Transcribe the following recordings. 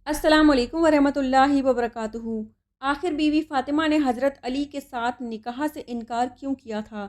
अस्सलाम वालेकुम वरहमतुल्लाहि वबरकातुहू। आखिर बीवी फ़ातिमा ने हज़रत अली के साथ निकाह से इनकार क्यों किया था?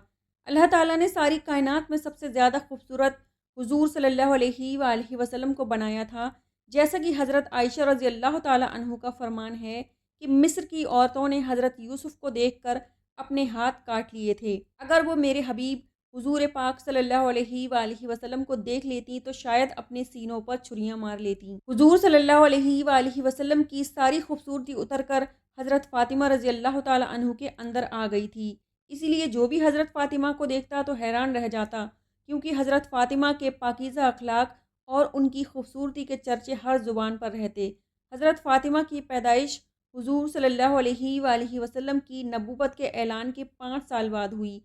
अल्लाह ताला ने सारी कायनात में सबसे ज़्यादा खूबसूरत हुज़ूर सल्लल्लाहु अलैहि वसल्लम को बनाया था। जैसा कि हज़रत आयशा रज़ी अल्लाह ताला अन्हु का फ़रमान है कि मिस्र की औरतों ने हज़रत यूसुफ़ को देखकर अपने हाथ काट लिए थे। अगर वो मेरे हबीब हुज़ूर पाक सल्लल्लाहु अलैहि वसल्लम को देख लेती तो शायद अपने सीनों पर छुरियाँ मार लेती। हुज़ूर सल्लल्लाहु अलैहि वसल्लम की सारी खूबसूरती उतर कर हज़रत फ़ातिमा रज़ी अल्लाह ताला अन्हु के अंदर आ गई थी। इसीलिए जो भी हज़रत फ़ातिमा को देखता तो हैरान रह जाता, क्योंकि हज़रत फ़ातिमा के पाकीज़ा अखलाक और उनकी खूबसूरती के चर्चे हर ज़ुबान पर रहते। हज़रत फ़ातिमा की पैदाइश हुज़ूर सल्लल्लाहु अलैहि वसल्लम की नबूवत के ऐलान के 5 साल बाद हुई।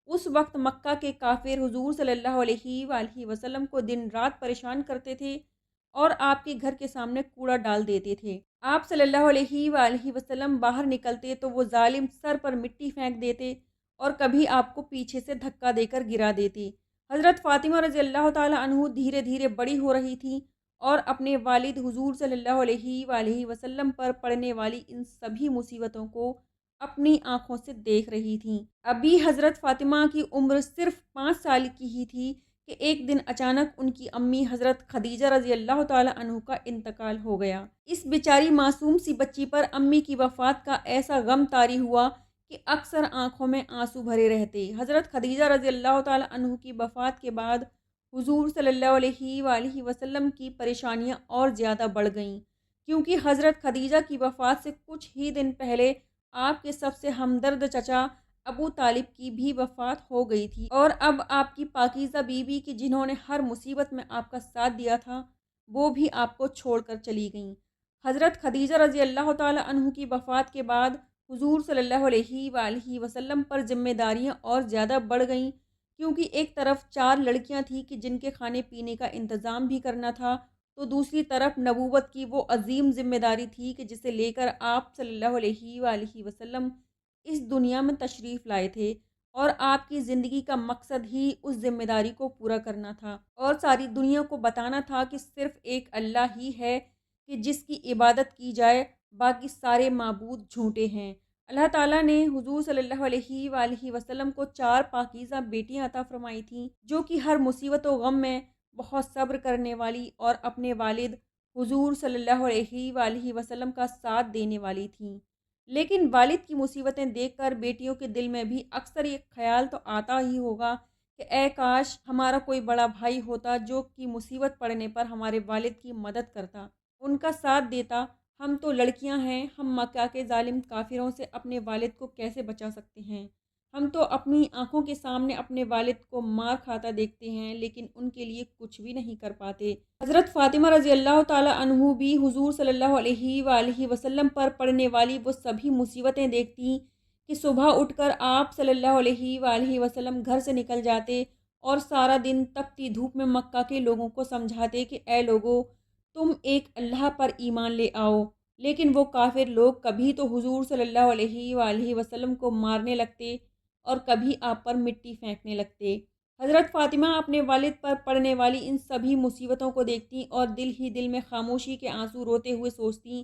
उस वक़्त मक्का के काफ़िर हुज़ूर सल्लल्लाहु अलैहि वसल्लम को दिन रात परेशान करते थे और आपके घर के सामने कूड़ा डाल देते थे। आप सल्लल्लाहु अलैहि वसल्लम बाहर निकलते तो वो ज़ालिम सर पर मिट्टी फेंक देते और कभी आपको पीछे से धक्का देकर गिरा देते। हज़रत फ़ातिमा रज़ी अल्लाह ताला अन्हु धीरे-धीरे बड़ी हो रही थीं और अपने वालिद हुज़ूर सल्लल्लाहु अलैहि वसल्लम पर पड़ने वाली इन सभी मुसीबतों को अपनी आँखों से देख रही थीं। अभी हज़रत फ़ातिमा की उम्र सिर्फ़ 5 साल की ही थी कि एक दिन अचानक उनकी अम्मी हज़रत खदीजा रज़ी अल्लाह ताला अन्हु का इंतकाल हो गया। इस बेचारी मासूम सी बच्ची पर अम्मी की वफ़ात का ऐसा गम तारी हुआ कि अक्सर आँखों में आंसू भरे रहते। हज़रत खदीजा रज़ी अल्लाह ताला अन्हु की वफ़ात के बाद हुज़ूर सल्लल्लाहु अलैहि वसल्लम की परेशानियाँ और ज़्यादा बढ़ गईं, क्योंकि हज़रत खदीजा की वफ़ात से कुछ ही दिन पहले आपके सबसे हमदर्द चचा अबू तालिब की भी वफ़ात हो गई थी और अब आपकी पाकीज़ा बीवी की जिन्होंने हर मुसीबत में आपका साथ दिया था, वो भी आपको छोड़कर चली गईं। हज़रत खदीजा रज़ी अल्लाह ताला अन्हु की वफ़ात के बाद हुज़ूर सल्लल्लाहु अलैहि वसल्लम पर ज़िम्मेदारियाँ और ज़्यादा बढ़ गईं, क्योंकि एक तरफ 4 लड़कियाँ थीं कि जिनके खाने-पीने का इंतज़ाम भी करना था, तो दूसरी तरफ नबूवत की वो अज़ीम ज़िम्मेदारी थी कि जिसे लेकर आप सल्लल्लाहु अलैहि वसल्लम इस दुनिया में तशरीफ़ लाए थे और आपकी ज़िंदगी का मकसद ही उस ज़िम्मेदारी को पूरा करना था और सारी दुनिया को बताना था कि सिर्फ़ एक अल्लाह ही है कि जिसकी इबादत की जाए, बाकी सारे माबूद झूठे हैं। अल्लाह ताला ने हुज़ूर सल्लल्लाहु अलैहि वसल्लम को 4 पाकीज़ा बेटियाँ अता फ़रमाई थीं, जो कि हर मुसीबत व गम में बहुत सब्र करने वाली और अपने वालिद हुज़ूर सल्लल्लाहु अलैहि वसल्लम का साथ देने वाली थीं। लेकिन वालिद की मुसीबतें देखकर बेटियों के दिल में भी अक्सर ये ख़्याल तो आता ही होगा कि ऐ काश हमारा कोई बड़ा भाई होता जो कि मुसीबत पड़ने पर हमारे वालिद की मदद करता, उनका साथ देता। हम तो लड़कियां हैं, हम मक्का के ज़ालिम काफ़िरों से अपने वालिद को कैसे बचा सकते हैं? हम तो अपनी आँखों के सामने अपने वालिद को मार खाता देखते हैं, लेकिन उनके लिए कुछ भी नहीं कर पाते। हज़रत फ़ातिमा रज़ी अल्लाह ताला अन्हु भी हुज़ूर सल्लल्लाहु अलैहि वसल्लम पर पड़ने वाली वो सभी मुसीबतें देखतीं कि सुबह उठकर आप सल्लल्लाहु अलैहि वसल्लम घर से निकल जाते और सारा दिन तपती धूप में मक्का के लोगों को समझाते कि ऐ लोगों, तुम एक अल्लाह पर ईमान ले आओ। लेकिन वो काफ़िर लोग कभी तो हुज़ूर सल्लल्लाहु अलैहि वसल्लम को मारने लगते और कभी आप पर मिट्टी फेंकने लगते। हज़रत फ़ातिमा अपने वालिद पर पड़ने वाली इन सभी मुसीबतों को देखतीं और दिल ही दिल में खामोशी के आंसू रोते हुए सोचतीं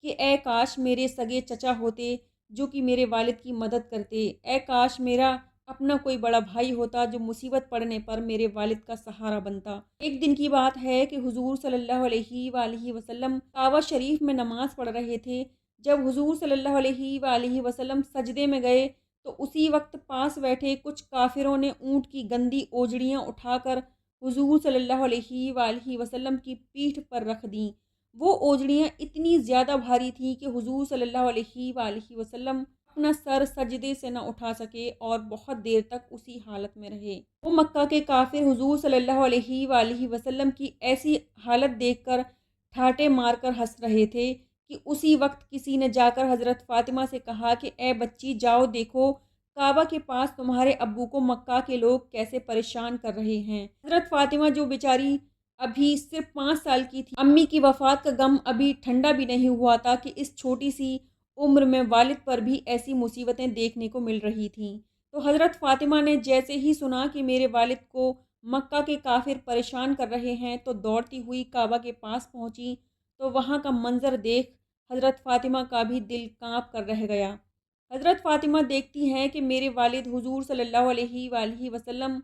कि ऐ काश मेरे सगे चचा होते जो कि मेरे वालिद की मदद करते। ऐ काश मेरा अपना कोई बड़ा भाई होता जो मुसीबत पड़ने पर मेरे वालिद का सहारा बनता। एक दिन की बात है कि हुज़ूर सल्लल्लाहु अलैहि वसल्लम काबा शरीफ में नमाज़ पढ़ रहे थे। जब हुज़ूर सल्लल्लाहु अलैहि वसल्लम सजदे में गए तो उसी वक्त पास बैठे कुछ काफिरों ने ऊँट की गंदी ओजड़ियाँ उठाकर हुजूर सल्लल्लाहु अलैहि वसल्लम की पीठ पर रख दीं। वो ओजड़ियाँ इतनी ज़्यादा भारी थीं कि हुजूर सल्लल्लाहु अलैहि वसल्लम अपना सर सजदे से न उठा सके और बहुत देर तक उसी हालत में रहे। वो मक्का के काफिर हुजूर सल्लल्लाहु अलैहि वसल्लम की ऐसी हालत देखकर ठाटे मारकर हंस रहे थे कि उसी वक्त किसी ने जाकर हज़रत फ़ातिमा से कहा कि ए बच्ची जाओ देखो काबा के पास तुम्हारे अब्बू को मक्का के लोग कैसे परेशान कर रहे हैं। हज़रत फ़ातिमा जो बेचारी अभी सिर्फ 5 साल की थी, अम्मी की वफ़ात का गम अभी ठंडा भी नहीं हुआ था कि इस छोटी सी उम्र में वालिद पर भी ऐसी मुसीबतें देखने को मिल रही थीं। तो हज़रत फ़ातिमा ने जैसे ही सुना कि मेरे वालिद को मक्का के काफ़िर परेशान कर रहे हैं, तो दौड़ती हुई काबा के पास पहुँची تو وہاں کا منظر دیکھ حضرت فاطمہ کا بھی دل کانپ کر رہ گیا۔ حضرت فاطمہ دیکھتی ہیں کہ میرے والد حضور صلی اللہ علیہ وآلہ وسلم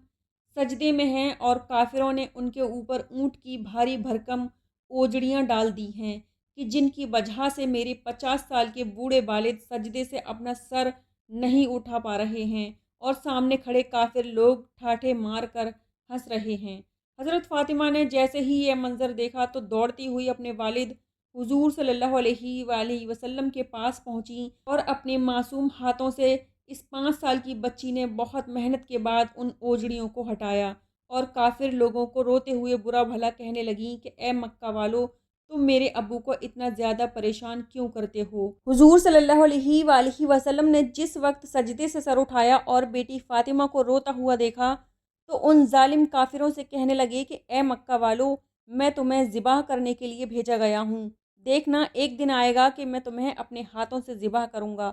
سجدے میں ہیں اور کافروں نے ان کے اوپر اونٹ کی بھاری بھرکم اوجڑیاں ڈال دی ہیں کہ جن کی وجہ سے میرے 50 سال کے بوڑھے والد سجدے سے اپنا سر نہیں اٹھا پا رہے ہیں اور سامنے کھڑے کافر لوگ ٹھاٹھے مار کر ہنس رہے ہیں۔ حضرت فاطمہ نے جیسے ہی یہ منظر دیکھا تو دوڑتی ہوئی اپنے والد حضور صلی اللہ علیہ وآلہ وسلم کے پاس پہنچی اور اپنے معصوم ہاتھوں سے اس 5 سال کی بچی نے بہت محنت کے بعد ان اوجڑیوں کو ہٹایا اور کافر لوگوں کو روتے ہوئے برا بھلا کہنے لگیں کہ اے مکہ والو، تم میرے ابو کو اتنا زیادہ پریشان کیوں کرتے ہو؟ حضور صلی اللہ علیہ وآلہ وسلم نے جس وقت سجدے سے سر اٹھایا اور بیٹی فاطمہ کو روتا ہوا دیکھا تو ان ظالم کافروں سے کہنے لگے کہ اے مکہ والو، میں تمہیں ذبح کرنے کے لیے بھیجا گیا ہوں، دیکھنا ایک دن آئے گا کہ میں تمہیں اپنے ہاتھوں سے ذبح کروں گا۔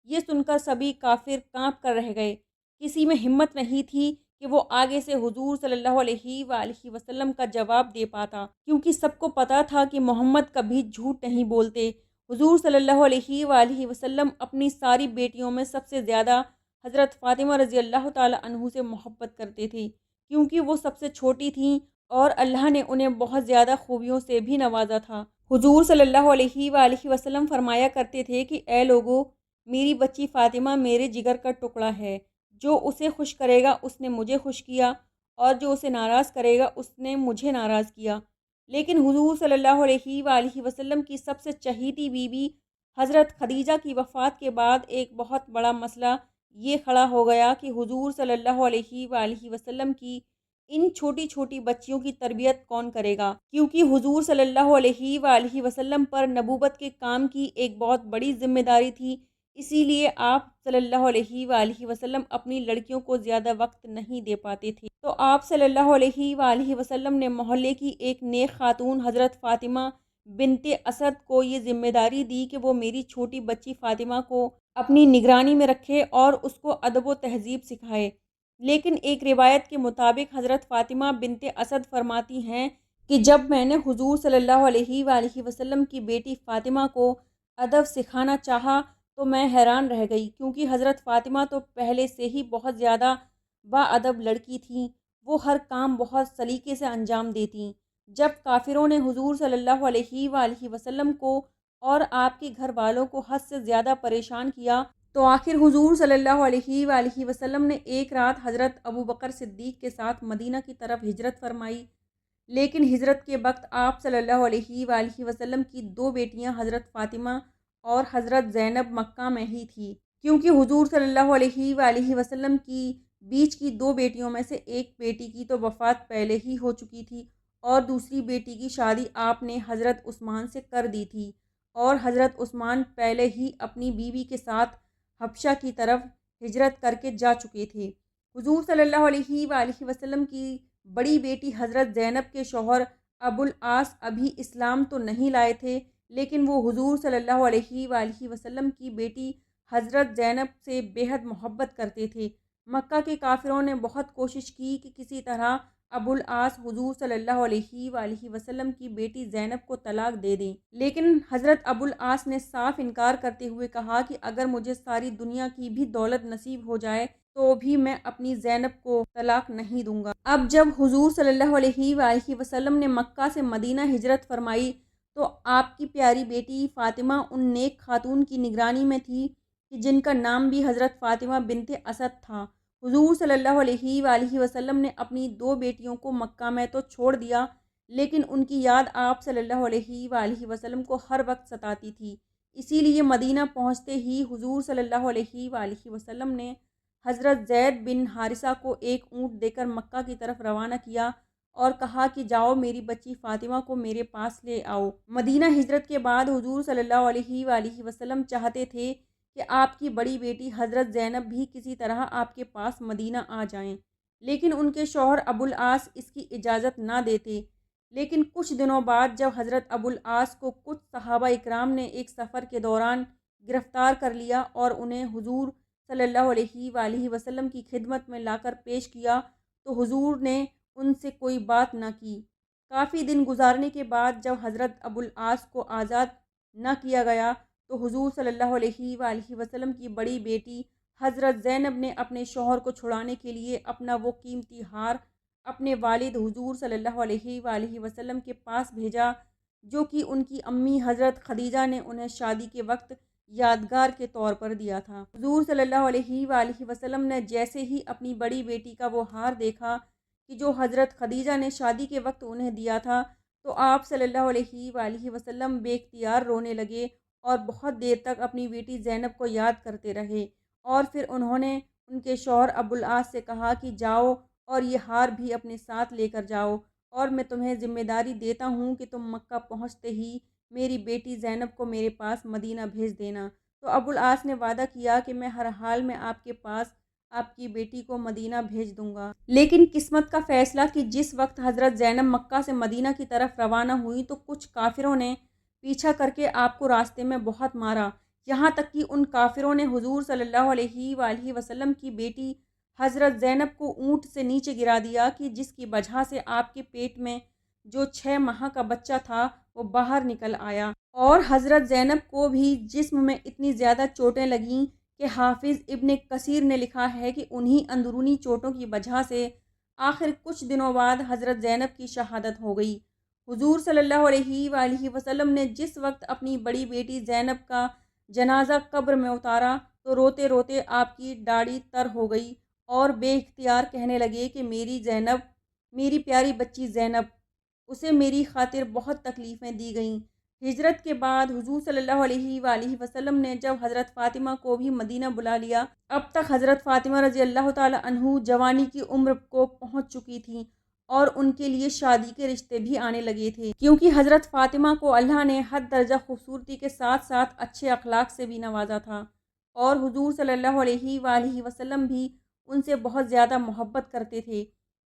یہ سن کر سبھی کافر کانپ کر رہ گئے، کسی میں ہمت نہیں تھی کہ وہ آگے سے حضور صلی اللہ علیہ وآلہ وسلم کا جواب دے پاتا، کیونکہ سب کو پتا تھا کہ محمد کبھی جھوٹ نہیں بولتے۔ حضور صلی اللہ علیہ وآلہ وسلم اپنی ساری بیٹیوں میں سب سے زیادہ حضرت فاطمہ رضی اللہ تعالی عنہ سے محبت کرتے تھے، کیونکہ وہ سب سے چھوٹی تھیں اور اللہ نے انہیں بہت زیادہ خوبیوں سے بھی نوازا تھا۔ حضور صلی اللہ علیہ وآلہ وسلم فرمایا کرتے تھے کہ اے لوگو، میری بچی فاطمہ میرے جگر کا ٹکڑا ہے، جو اسے خوش کرے گا اس نے مجھے خوش کیا اور جو اسے ناراض کرے گا اس نے مجھے ناراض کیا۔ لیکن حضور صلی اللہ علیہ وآلہ وسلم کی سب سے چہیتی بیوی حضرت خدیجہ کی وفات کے بعد ایک بہت بڑا مسئلہ یہ کھڑا ہو گیا کہ حضور صلی اللہ علیہ وآلہ وسلم کی ان چھوٹی چھوٹی بچیوں کی تربیت کون کرے گا، کیونکہ حضور صلی اللہ علیہ وآلہ وسلم پر نبوت کے کام کی ایک بہت بڑی ذمہ داری تھی۔ اسی لیے آپ صلی اللہ علیہ وآلہ وسلم اپنی لڑکیوں کو زیادہ وقت نہیں دے پاتے تھے، تو آپ صلی اللہ علیہ وآلہ وسلم نے محلے کی ایک نیک خاتون حضرت فاطمہ بنت اسد کو یہ ذمہ داری دی کہ وہ میری چھوٹی بچی فاطمہ کو اپنی نگرانی میں رکھے اور اس کو ادب و تہذیب سکھائے۔ لیکن ایک روایت کے مطابق حضرت فاطمہ بنت اسد فرماتی ہیں کہ جب میں نے حضور صلی اللہ علیہ وآلہ وسلم کی بیٹی فاطمہ کو ادب سکھانا چاہا تو میں حیران رہ گئی، کیونکہ حضرت فاطمہ تو پہلے سے ہی بہت زیادہ باادب لڑکی تھیں، وہ ہر کام بہت سلیقے سے انجام دیتیں۔ جب کافروں نے حضور صلی اللہ علیہ وآلہ وسلم کو اور آپ کے گھر والوں کو حد سے زیادہ پریشان کیا تو آخر حضور صلی اللہ علیہ وآلہ وسلم نے ایک رات حضرت ابوبکر صدیق کے ساتھ مدینہ کی طرف ہجرت فرمائی۔ لیکن ہجرت کے وقت آپ صلی اللہ علیہ وآلہ وسلم کی 2 بیٹیاں حضرت فاطمہ اور حضرت زینب مکہ میں ہی تھی، کیونکہ حضور صلی اللہ علیہ وآلہ وسلم کی بیچ کی 2 بیٹیوں میں سے ایک بیٹی کی تو وفات پہلے ہی ہو چکی تھی اور دوسری بیٹی کی شادی آپ نے حضرت عثمان سے کر دی تھی، اور حضرت عثمان پہلے ہی اپنی بیوی کے ساتھ حبشہ کی طرف ہجرت کر کے جا چکے تھے۔ حضور صلی اللہ علیہ وآلہ وسلم کی بڑی بیٹی حضرت زینب کے شوہر ابو العاص ابھی اسلام تو نہیں لائے تھے، لیکن وہ حضور صلی اللہ علیہ وآلہ وسلم کی بیٹی حضرت زینب سے بے حد محبت کرتے تھے۔ مکہ کے کافروں نے بہت کوشش کی کہ کسی طرح ابو العاص حضور صلی اللہ علیہ وآلہ وسلم کی بیٹی زینب کو طلاق دے دیں، لیکن حضرت ابو العاص نے صاف انکار کرتے ہوئے کہا کہ اگر مجھے ساری دنیا کی بھی دولت نصیب ہو جائے تو بھی میں اپنی زینب کو طلاق نہیں دوں گا۔ اب جب حضور صلی اللہ علیہ وآلہ وسلم نے مکہ سے مدینہ ہجرت فرمائی تو آپ کی پیاری بیٹی فاطمہ ان نیک خاتون کی نگرانی میں تھی کہ جن کا نام بھی حضرت فاطمہ بنت اسد تھا۔ حضور صلی اللہ علیہ وآلہ وسلم نے اپنی 2 بیٹیوں کو مکہ میں تو چھوڑ دیا، لیکن ان کی یاد آپ صلی اللہ علیہ وآلہ وسلم کو ہر وقت ستاتی تھی۔ اسی لیے مدینہ پہنچتے ہی حضور صلی اللہ علیہ وآلہ وسلم نے حضرت زید بن حارثہ کو ایک اونٹ دے کر مکہ کی طرف روانہ کیا اور کہا کہ جاؤ میری بچی فاطمہ کو میرے پاس لے آؤ۔ مدینہ ہجرت کے بعد حضور صلی اللہ علیہ وآلہ وسلم چاہتے تھے کہ آپ کی بڑی بیٹی حضرت زینب بھی کسی طرح آپ کے پاس مدینہ آ جائیں، لیکن ان کے شوہر ابو العاص اس کی اجازت نہ دیتے۔ لیکن کچھ دنوں بعد جب حضرت ابو العاص کو کچھ صحابہ اکرام نے ایک سفر کے دوران گرفتار کر لیا اور انہیں حضور صلی اللہ علیہ وآلہ وسلم کی خدمت میں لا کر پیش کیا تو حضور نے ان سے کوئی بات نہ کی۔ کافی دن گزارنے کے بعد جب حضرت ابوالعاص کو آزاد نہ کیا گیا تو حضور صلی اللہ علیہ وآلہ وسلم کی بڑی بیٹی حضرت زینب نے اپنے شوہر کو چھڑانے کے لیے اپنا وہ قیمتی ہار اپنے والد حضور صلی اللہ علیہ وآلہ وسلم کے پاس بھیجا، جو کہ ان کی امی حضرت خدیجہ نے انہیں شادی کے وقت یادگار کے طور پر دیا تھا۔ حضور صلی اللہ علیہ وآلہ وسلم نے جیسے ہی اپنی بڑی بیٹی کا وہ ہار دیکھا کہ جو حضرت خدیجہ نے شادی کے وقت انہیں دیا تھا، تو آپ صلی اللہ علیہ وآلہ وسلم بے اختیار رونے لگے اور بہت دیر تک اپنی بیٹی زینب کو یاد کرتے رہے، اور پھر انہوں نے ان کے شوہر ابوالعاص سے کہا کہ جاؤ اور یہ ہار بھی اپنے ساتھ لے کر جاؤ، اور میں تمہیں ذمہ داری دیتا ہوں کہ تم مکہ پہنچتے ہی میری بیٹی زینب کو میرے پاس مدینہ بھیج دینا۔ تو ابوالعاص نے وعدہ کیا کہ میں ہر حال میں آپ کے پاس آپ کی بیٹی کو مدینہ بھیج دوں گا۔ لیکن قسمت کا فیصلہ کہ جس وقت حضرت زینب مکہ سے مدینہ کی طرف روانہ ہوئی تو کچھ کافروں نے پیچھا کر کے آپ کو راستے میں بہت مارا، یہاں تک کہ ان کافروں نے حضور صلی اللہ علیہ وآلہ وسلم کی بیٹی حضرت زینب کو اونٹ سے نیچے گرا دیا کہ جس کی وجہ سے آپ کے پیٹ میں جو 6 ماہ کا بچہ تھا وہ باہر نکل آیا، اور حضرت زینب کو بھی جسم میں اتنی زیادہ چوٹیں لگیں کہ حافظ ابن کثیر نے لکھا ہے کہ انہی اندرونی چوٹوں کی وجہ سے آخر کچھ دنوں بعد حضرت زینب کی شہادت ہو گئی۔ حضور صلی اللہ علیہ وآلہ وسلم نے جس وقت اپنی بڑی بیٹی زینب کا جنازہ قبر میں اتارا تو روتے روتے آپ کی داڑھی تر ہو گئی اور بے اختیار کہنے لگے کہ میری زینب، میری پیاری بچی زینب، اسے میری خاطر بہت تکلیفیں دی گئیں۔ ہجرت کے بعد حضور صلی اللہ علیہ وآلہ وسلم نے جب حضرت فاطمہ کو بھی مدینہ بلا لیا، اب تک حضرت فاطمہ رضی اللہ تعالی عنہ جوانی کی عمر کو پہنچ چکی تھیں اور ان کے لیے شادی کے رشتے بھی آنے لگے تھے، کیونکہ حضرت فاطمہ کو اللہ نے حد درجہ خوبصورتی کے ساتھ ساتھ اچھے اخلاق سے بھی نوازا تھا، اور حضور صلی اللہ علیہ وآلہ وسلم بھی ان سے بہت زیادہ محبت کرتے تھے۔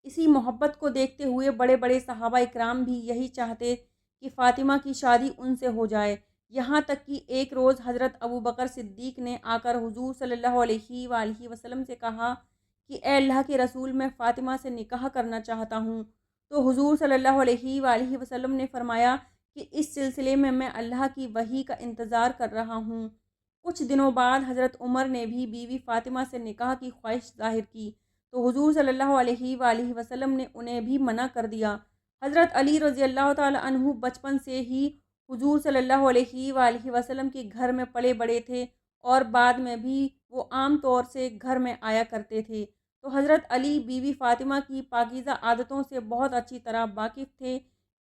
اسی محبت کو دیکھتے ہوئے بڑے بڑے صحابہ اکرام بھی یہی چاہتے کہ فاطمہ کی شادی ان سے ہو جائے، یہاں تک کہ ایک روز حضرت ابوبکر صدیق نے آ کر حضور صلی اللہ علیہ وآلہ وسلم سے کہا کہ اے اللہ کے رسول، میں فاطمہ سے نکاح کرنا چاہتا ہوں۔ تو حضور صلی اللہ علیہ وآلہ وسلم نے فرمایا کہ اس سلسلے میں اللہ کی وحی کا انتظار کر رہا ہوں۔ کچھ دنوں بعد حضرت عمر نے بھی بیوی فاطمہ سے نکاح کی خواہش ظاہر کی تو حضور صلی اللہ علیہ وآلہ وسلم نے انہیں بھی منع کر دیا۔ حضرت علی رضی اللہ تعالی عنہ بچپن سے ہی حضور صلی اللہ علیہ وآلہ وسلم کے گھر میں پلے بڑے تھے اور بعد میں بھی وہ عام طور سے گھر میں آیا کرتے تھے، تو حضرت علی بیوی فاطمہ کی پاکیزہ عادتوں سے بہت اچھی طرح واقف تھے،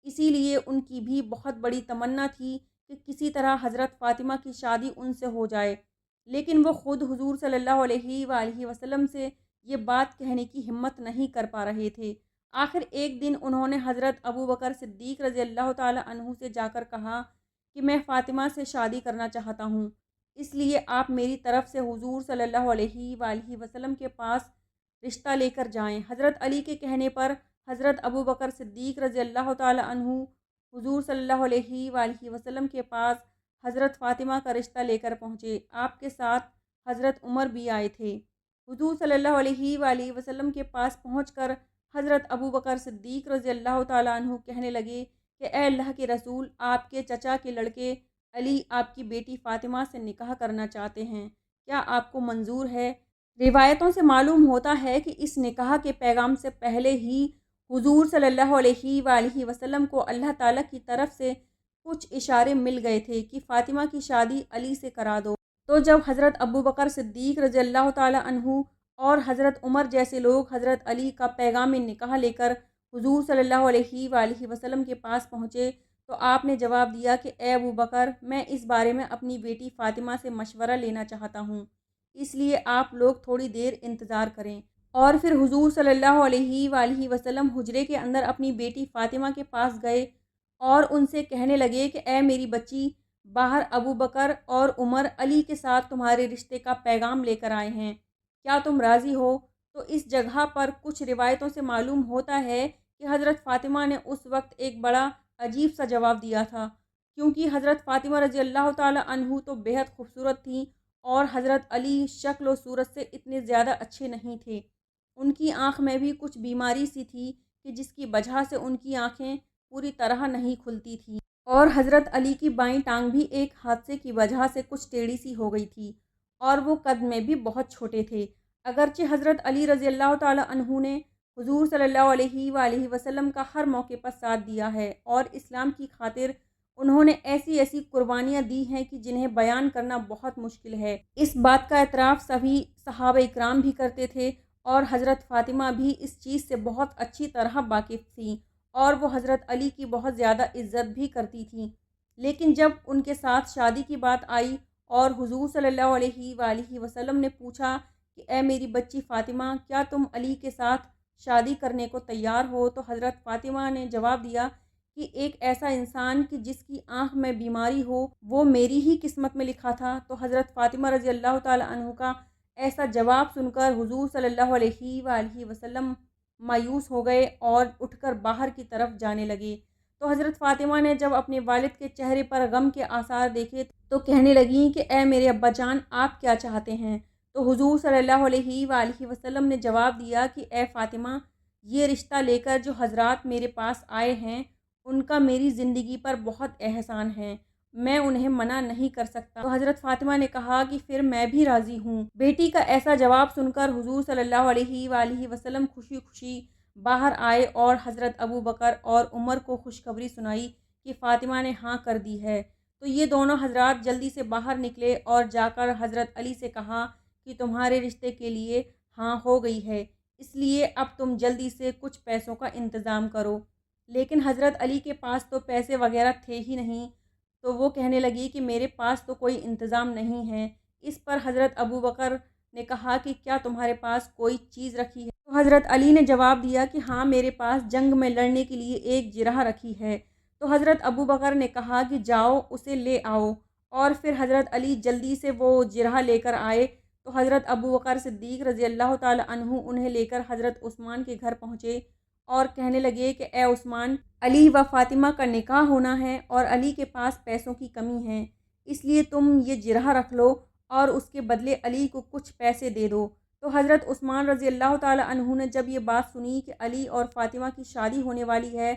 اسی لیے ان کی بھی بہت بڑی تمنا تھی کہ کسی طرح حضرت فاطمہ کی شادی ان سے ہو جائے، لیکن وہ خود حضور صلی اللہ علیہ وآلہ وسلم سے یہ بات کہنے کی ہمت نہیں کر پا رہے تھے۔ آخر ایک دن انہوں نے حضرت ابوبکر صدیق رضی اللہ تعالی عنہ سے جا کر کہا کہ میں فاطمہ سے شادی کرنا چاہتا ہوں، اس لیے آپ میری طرف سے حضور صلی اللہ علیہ وآلہ وسلم کے پاس رشتہ لے کر جائیں۔ حضرت علی کے کہنے پر حضرت ابوبکر صدیق رضی اللہ تعالی عنہ حضور صلی اللہ علیہ وآلہ وسلم کے پاس حضرت فاطمہ کا رشتہ لے کر پہنچے۔ آپ کے ساتھ حضرت عمر بھی آئے تھے۔ حضور صلی اللہ علیہ وآلہ وسلم کے پاس پہنچ کر حضرت ابوبکر صدیق رضی اللہ تعالیٰ عنہ کہنے لگے کہ اے اللہ کے رسول، آپ کے چچا کے لڑکے علی آپ کی بیٹی فاطمہ سے نکاح کرنا چاہتے ہیں، کیا آپ کو منظور ہے؟ روایتوں سے معلوم ہوتا ہے کہ اس نکاح کے پیغام سے پہلے ہی حضور صلی اللہ علیہ وآلہ وسلم کو اللہ تعالیٰ کی طرف سے کچھ اشارے مل گئے تھے کہ فاطمہ کی شادی علی سے کرا دو۔ تو جب حضرت ابوبکر صدیق رضی اللہ تعالیٰ عنہ اور حضرت عمر جیسے لوگ حضرت علی کا پیغام نکاح لے کر حضور صلی اللہ علیہ وآلہ وسلم کے پاس پہنچے تو آپ نے جواب دیا کہ اے ابوبکر، میں اس بارے میں اپنی بیٹی فاطمہ سے مشورہ لینا چاہتا ہوں، اس لیے آپ لوگ تھوڑی دیر انتظار کریں۔ اور پھر حضور صلی اللہ علیہ وآلہ وسلم حجرے کے اندر اپنی بیٹی فاطمہ کے پاس گئے اور ان سے کہنے لگے کہ اے میری بچی، باہر ابوبکر اور عمر علی کے ساتھ تمہارے رشتے کا پیغام لے کر آئے ہیں، کیا تم راضی ہو؟ تو اس جگہ پر کچھ روایتوں سے معلوم ہوتا ہے کہ حضرت فاطمہ نے اس وقت ایک بڑا عجیب سا جواب دیا تھا، کیونکہ حضرت فاطمہ رضی اللہ تعالی عنہ تو بہت خوبصورت تھیں اور حضرت علی شکل و صورت سے اتنے زیادہ اچھے نہیں تھے، ان کی آنکھ میں بھی کچھ بیماری سی تھی کہ جس کی وجہ سے ان کی آنکھیں पूरी तरह नहीं खुलती थी और हज़रत अली की बाईं टांग भी एक हादसे की वजह से कुछ टेढ़ी सी हो गई थी और वो कद में भी बहुत छोटे थे। अगरचे हज़रत अली रज़ी अल्लाह ताला अन्हु ने हुज़ूर सल्लल्लाहु अलैहि वसल्लम का हर मौके पर साथ दिया है और इस्लाम की खातिर उन्होंने ऐसी ऐसी कुर्बानियाँ दी हैं कि जिन्हें बयान करना बहुत मुश्किल है। इस बात का एतराफ़ सभी सहाबा इकराम भी करते थे और हज़रत फ़ातिमा भी इस चीज़ से बहुत अच्छी तरह वाकिफ़ थीं और वो हज़रत अली की बहुत ज़्यादा इज़्ज़त भी करती थीं। लेकिन जब उनके साथ शादी की बात आई और हुज़ूर सल्लल्लाहु अलैहि वसल्लम ने पूछा कि ए मेरी बच्ची फ़ातिमा, क्या तुम अली के साथ शादी करने को तैयार हो? तो हज़रत फ़ातिमा ने जवाब दिया कि एक ऐसा इंसान कि जिसकी आँख में बीमारी हो, वो मेरी ही किस्मत में लिखा था। तो हज़रत फ़ातिमा रज़ी अल्लाह ताला अन्हा का ऐसा जवाब सुनकर हुज़ूर सल्लल्लाहु अलैहि वसल्लम मायूस हो गए और उठकर बाहर की तरफ जाने लगे। तो हज़रत फ़ातिमा ने जब अपने वालिद के चेहरे पर गम के आसार देखे तो कहने लगीं कि ए मेरे अब्बा जान, आप क्या चाहते हैं? तो हुज़ूर सल्लल्लाहु अलैहि वसल्लम ने जवाब दिया कि ए फ़ातिमा, ये रिश्ता लेकर जो हज़रात मेरे पास आए हैं, उनका मेरी ज़िंदगी पर बहुत एहसान है, मैं उन्हें मना नहीं कर सकता। तो हज़रत फ़ातिमा ने कहा कि फिर मैं भी राज़ी हूँ। बेटी का ऐसा जवाब सुनकर हुज़ूर सल्लल्लाहु अलैहि वसल्लम खुशी खुशी बाहर आए और हज़रत अबू बकर और उमर को खुशखबरी सुनाई कि फ़ातिमा ने हाँ कर दी है। तो ये दोनों हज़रात जल्दी से बाहर निकले और जाकर हज़रत अली से कहा कि तुम्हारे रिश्ते के लिए हाँ हो गई है, इसलिए अब तुम जल्दी से कुछ पैसों का इंतज़ाम करो। लेकिन हज़रत अली के पास तो पैसे वगैरह थे ही नहीं, तो वो कहने लगी कि मेरे पास तो कोई इंतज़ाम नहीं है। इस पर हज़रत अबू बकर ने कहा कि क्या तुम्हारे पास कोई चीज़ रखी है? तो हज़रत अली ने जवाब दिया कि हाँ, मेरे पास जंग में लड़ने के लिए एक जिरह रखी है। तो हज़रत अबू बकर ने कहा कि जाओ उसे ले आओ और फिर हज़रत अली जल्दी से वो जिरह लेकर आए। तो हज़रत अबू बकर सिद्दीक़ रज़ी अल्लाह ताला अन्हु उन्हें लेकर हज़रत उस्मान के घर पहुँचे और कहने लगे कि ए उस्मान, अली व फ़ातिमा का निकाह होना है और अली के पास पैसों की कमी है, इसलिए तुम ये जिरह रख लो और उसके बदले अली को कुछ पैसे दे दो। तो हज़रत उस्मान रज़ी अल्लाह ताला अन्हु ने जब ये बात सुनी कि अली और फ़ातिमा की शादी होने वाली है,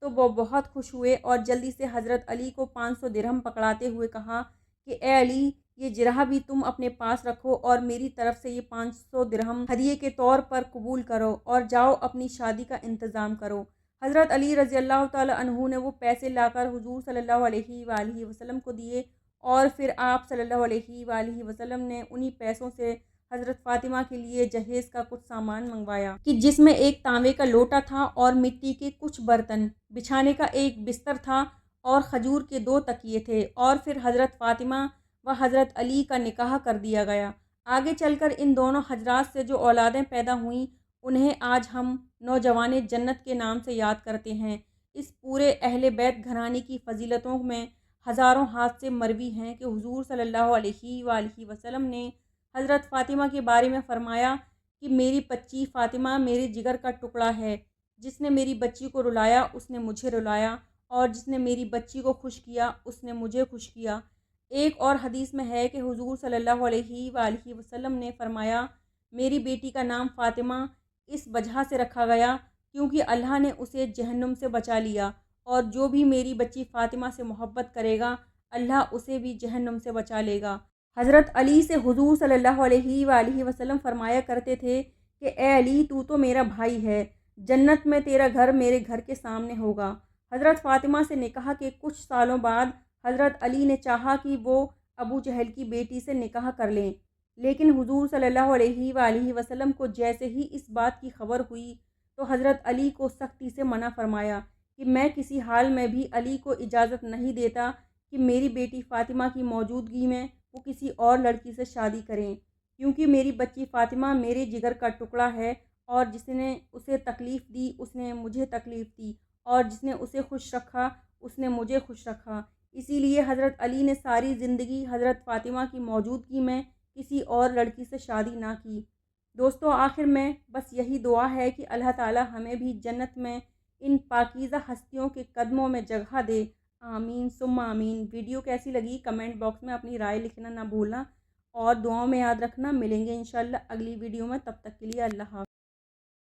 तो वो बहुत खुश हुए और जल्दी से हज़रत अली को 500 दिरहम पकड़ाते हुए कहा कि ए अली, ये जिरह भी तुम अपने पास रखो और मेरी तरफ से ये 500 दिरहम हदिये के तौर पर कबूल करो और जाओ अपनी शादी का इंतज़ाम करो। हज़रत अली रज़ी अल्लाह ताला अन्हु ने वो पैसे लाकर हुज़ूर सल्लल्लाहु अलैहि वसल्लम को दिए और फिर आप सल्लल्लाहु अलैहि वसल्लम ने उन्हीं पैसों से हज़रत फ़ातिमा के लिए जहेज़ का कुछ सामान मंगवाया कि जिसमें एक तांबे का लोटा था और मिट्टी के कुछ बर्तन, बिछाने का एक बिस्तर था और खजूर के 2 तकिए थे और फिर हज़रत फ़ातिमा व हज़रत अली का निकाह कर दिया गया। आगे चलकर इन दोनों हजरात से जो औलादें पैदा हुईं, उन्हें आज हम नौजवान जन्नत के नाम से याद करते हैं। इस पूरे अहले बैत घराने की फ़जीलतों में हज़ारों हाथ से मरवी हैं कि हुज़ूर सल्लल्लाहु अलैहि वसल्लम ने हज़रत फ़ातिमा के बारे में फ़रमाया कि मेरी बच्ची फ़ातिमा मेरे जिगर का टुकड़ा है। जिसने मेरी बच्ची को रुलाया उसने मुझे रुलाया और जिसने मेरी बच्ची को खुश किया उसने मुझे खुश किया। एक और हदीस में है कि हुज़ूर सल्लल्लाहु अलैहि वसल्लम ने फ़रमाया, मेरी बेटी का नाम फ़ातिमा इस वजह से रखा गया क्योंकि अल्लाह ने उसे जहन्नुम से बचा लिया और जो भी मेरी बच्ची फ़ातिमा से मोहब्बत करेगा, अल्लाह उसे भी जहन्नुम से बचा लेगा। हज़रत अली से हुज़ूर सल्लल्लाहु अलैहि वसल्लम फ़रमाया करते थे कि ए अली, तू तो मेरा भाई है, जन्नत में तेरा घर मेरे घर के सामने होगा। हज़रत फ़ातिमा से निकाह के कुछ सालों बाद हज़रत अली ने चाहा कि वो अबू जहल की बेटी से निकाह कर लें, लेकिन हुज़ूर सल्लल्लाहु अलैहि वसल्लम को जैसे ही इस बात की खबर हुई तो हज़रत अली को सख्ती से मना फ़रमाया कि मैं किसी हाल में भी अली को इजाज़त नहीं देता कि मेरी बेटी फ़ातिमा की मौजूदगी में वो किसी और लड़की से शादी करें, क्योंकि मेरी बच्ची फ़ातिमा मेरे जिगर का टुकड़ा है और जिसने उसे तकलीफ़ दी उसने मुझे तकलीफ़ दी और जिसने उसे खुश रखा उसने मुझे खुश रखा। इसीलिए हज़रत अली ने सारी ज़िंदगी हज़रत फ़ातिमा की मौजूदगी में किसी और लड़की से शादी ना की। दोस्तों, आखिर में बस यही दुआ है कि अल्लाह ताला हमें भी जन्नत में इन पाकीज़ा हस्तियों के कदमों में जगह दे। आमीन सुम्मा आमीन। वीडियो कैसी लगी कमेंट बॉक्स में अपनी राय लिखना ना भूलना और दुआओं में याद रखना। मिलेंगे इंशाल्लाह अगली वीडियो में, तब तक के लिए अल्लाह हाफ़िज़।